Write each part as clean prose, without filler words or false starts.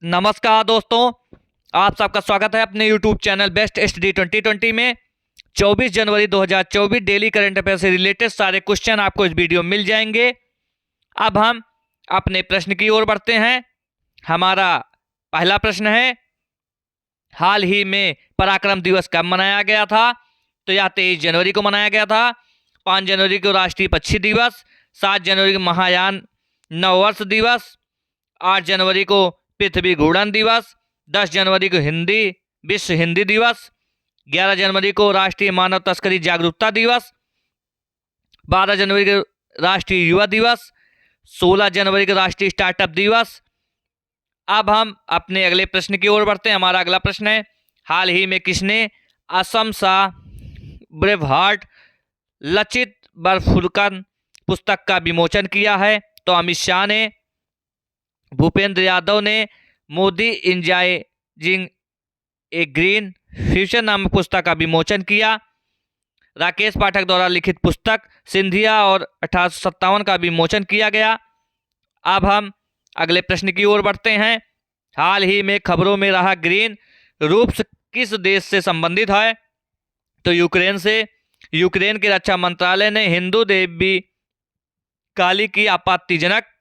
नमस्कार दोस्तों, आप सबका स्वागत है अपने YouTube चैनल बेस्ट स्टडी 2020 में। 24 जनवरी 2024 डेली करंट अफेयर से रिलेटेड सारे क्वेश्चन आपको इस वीडियो में मिल जाएंगे। अब हम अपने प्रश्न की ओर बढ़ते हैं। हमारा पहला प्रश्न है, हाल ही में पराक्रम दिवस कब मनाया गया था? तो यह 23 जनवरी को मनाया गया था। 5 जनवरी को राष्ट्रीय पक्षी दिवस, 7 जनवरी को महायान नववर्ष दिवस, 8 जनवरी को पृथ्वी घूर्णन दिवस, 10 जनवरी को विश्व हिंदी दिवस, 11 जनवरी को राष्ट्रीय मानव तस्करी जागरूकता दिवस, 12 जनवरी को राष्ट्रीय युवा दिवस, 16 जनवरी को राष्ट्रीय स्टार्टअप दिवस। अब हम अपने अगले प्रश्न की ओर बढ़ते हैं। हमारा अगला प्रश्न है, हाल ही में किसने असम सा ब्रेवहार्ट लचित बरफुकन पुस्तक का विमोचन किया है? तो अमित शाह ने, भूपेंद्र यादव ने, मोदी इंजाइजिंग ए ग्रीन फ्यूचर नामक पुस्तक का विमोचन किया। राकेश पाठक द्वारा लिखित पुस्तक सिंधिया और 1857 का विमोचन किया गया। अब हम अगले प्रश्न की ओर बढ़ते हैं। हाल ही में खबरों में रहा ग्रीन रूप्स किस देश से संबंधित है? तो यूक्रेन से। यूक्रेन के रक्षा मंत्रालय ने हिंदू देवी काली की आपत्तिजनक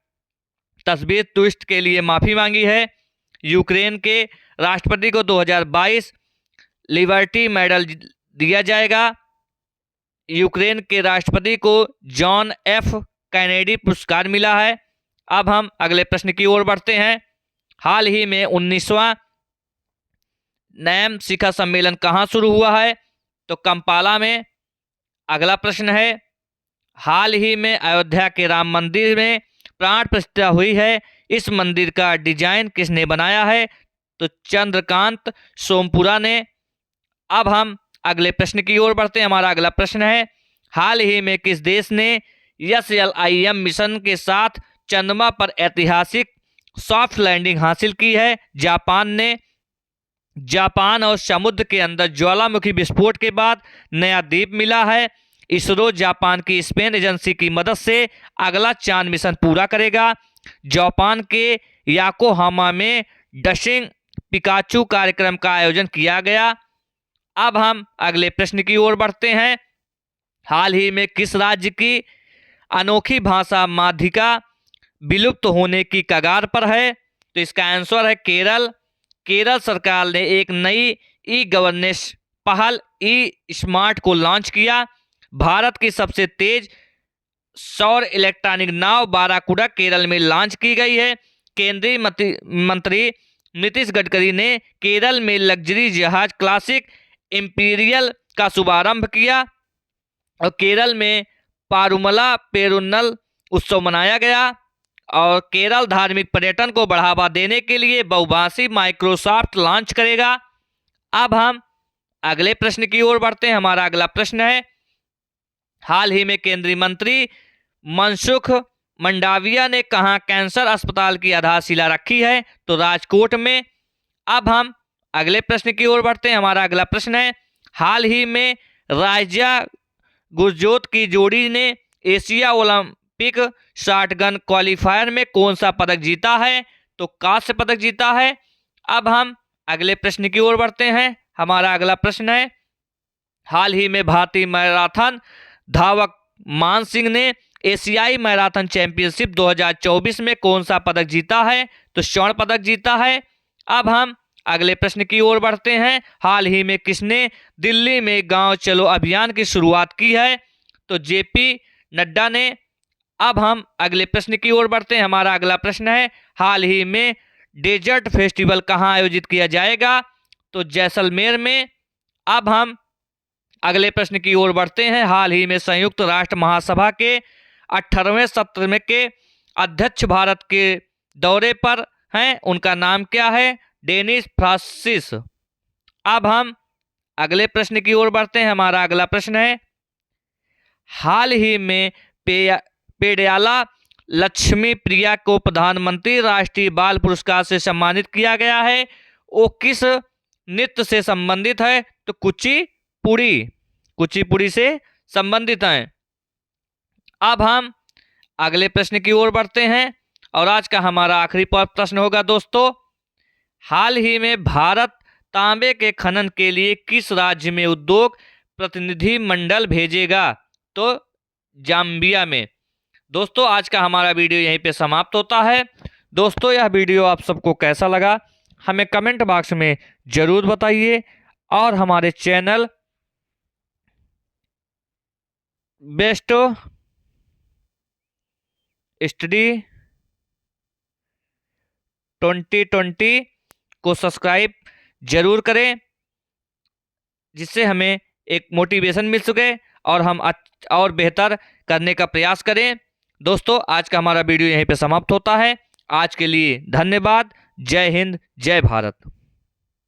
तस्वीर ट्वीट के लिए माफ़ी मांगी है। यूक्रेन के राष्ट्रपति को 2022 लिबर्टी मेडल दिया जाएगा। यूक्रेन के राष्ट्रपति को जॉन एफ कैनेडी पुरस्कार मिला है। अब हम अगले प्रश्न की ओर बढ़ते हैं। हाल ही में 19वां नैम शिखर सम्मेलन कहाँ शुरू हुआ है? तो कंपाला में। अगला प्रश्न है, हाल ही में अयोध्या के राम मंदिर में प्राण प्रतिष्ठा हुई है, इस मंदिर का डिजाइन किसने बनाया है? तो चंद्रकांत सोमपुरा ने। अब हम अगले प्रश्न की ओर बढ़ते हैं। हमारा अगला प्रश्न है, हाल ही में किस देश ने SLIM मिशन के साथ चंद्रमा पर ऐतिहासिक सॉफ्ट लैंडिंग हासिल की है? जापान ने। जापान और समुद्र के अंदर ज्वालामुखी विस्फोट के बाद नया द्वीप मिला है। इसरो जापान की स्पेन एजेंसी की मदद से अगला चांद मिशन पूरा करेगा। जापान के याकोहामा में डशिंग पिकाचू कार्यक्रम का आयोजन किया गया। अब हम अगले प्रश्न की ओर बढ़ते हैं। हाल ही में किस राज्य की अनोखी भाषा माध्यिका विलुप्त होने की कगार पर है? तो इसका आंसर है केरल। केरल सरकार ने एक नई ई गवर्नेंस पहल ई स्मार्ट को लॉन्च किया। भारत की सबसे तेज सौर इलेक्ट्रॉनिक नाव बाराकुडा केरल में लॉन्च की गई है। केंद्रीय मंत्री नीतीश गडकरी ने केरल में लग्जरी जहाज क्लासिक इंपीरियल का शुभारंभ किया और केरल में पारुमला पेरुन्नल उत्सव मनाया गया। और केरल धार्मिक पर्यटन को बढ़ावा देने के लिए बहुभाषी माइक्रोसॉफ्ट लॉन्च करेगा। अब हम अगले प्रश्न की ओर बढ़ते हैं। हमारा अगला प्रश्न है, हाल ही में केंद्रीय मंत्री मनसुख मंडाविया ने कहां कैंसर अस्पताल की आधारशिला रखी है? तो राजकोट में। अब हम अगले प्रश्न की ओर बढ़ते हैं। हमारा अगला प्रश्न है, हाल ही में राजा गुरजोत की जोड़ी ने एशिया ओलंपिक शॉटगन क्वालिफायर में कौन सा पदक जीता है? तो कांस्य पदक जीता है। अब हम अगले प्रश्न की ओर बढ़ते हैं। हमारा अगला प्रश्न है, हाल ही में भारतीय मैराथन धावक मान सिंह ने एशियाई मैराथन चैंपियनशिप 2024 में कौन सा पदक जीता है? तो स्वर्ण पदक जीता है। अब हम अगले प्रश्न की ओर बढ़ते हैं। हाल ही में किसने दिल्ली में गांव चलो अभियान की शुरुआत की है? तो JP नड्डा ने। अब हम अगले प्रश्न की ओर बढ़ते हैं। हमारा अगला प्रश्न है, हाल ही में डेजर्ट फेस्टिवल कहाँ आयोजित किया जाएगा? तो जैसलमेर में। अब हम अगले प्रश्न की ओर बढ़ते हैं। हाल ही में संयुक्त राष्ट्र महासभा के 18वें सत्र में के अध्यक्ष भारत के दौरे पर हैं, उनका नाम क्या है? Dennis Francis. अब हम अगले प्रश्न की ओर बढ़ते हैं। हमारा अगला प्रश्न है, हाल ही में पेड़याला लक्ष्मी प्रिया को प्रधानमंत्री राष्ट्रीय बाल पुरस्कार से सम्मानित किया गया है, वो किस नृत्य से संबंधित है? तो कुचिपुड़ी से संबंधित हैं। अब हम अगले प्रश्न की ओर बढ़ते हैं और आज का हमारा आखिरी प्रश्न होगा दोस्तों, हाल ही में भारत तांबे के खनन के लिए किस राज्य में उद्योग प्रतिनिधि मंडल भेजेगा? तो जाम्बिया में। दोस्तों आज का हमारा वीडियो यहीं पे समाप्त होता है। दोस्तों यह वीडियो आप सबको कैसा लगा हमें कमेंट बॉक्स में ज़रूर बताइए और हमारे चैनल बेस्ट स्टडी 2020 को सब्सक्राइब जरूर करें, जिससे हमें एक मोटिवेशन मिल सके और हम और बेहतर करने का प्रयास करें। दोस्तों आज का हमारा वीडियो यहीं पे समाप्त होता है। आज के लिए धन्यवाद। जय हिंद, जय भारत।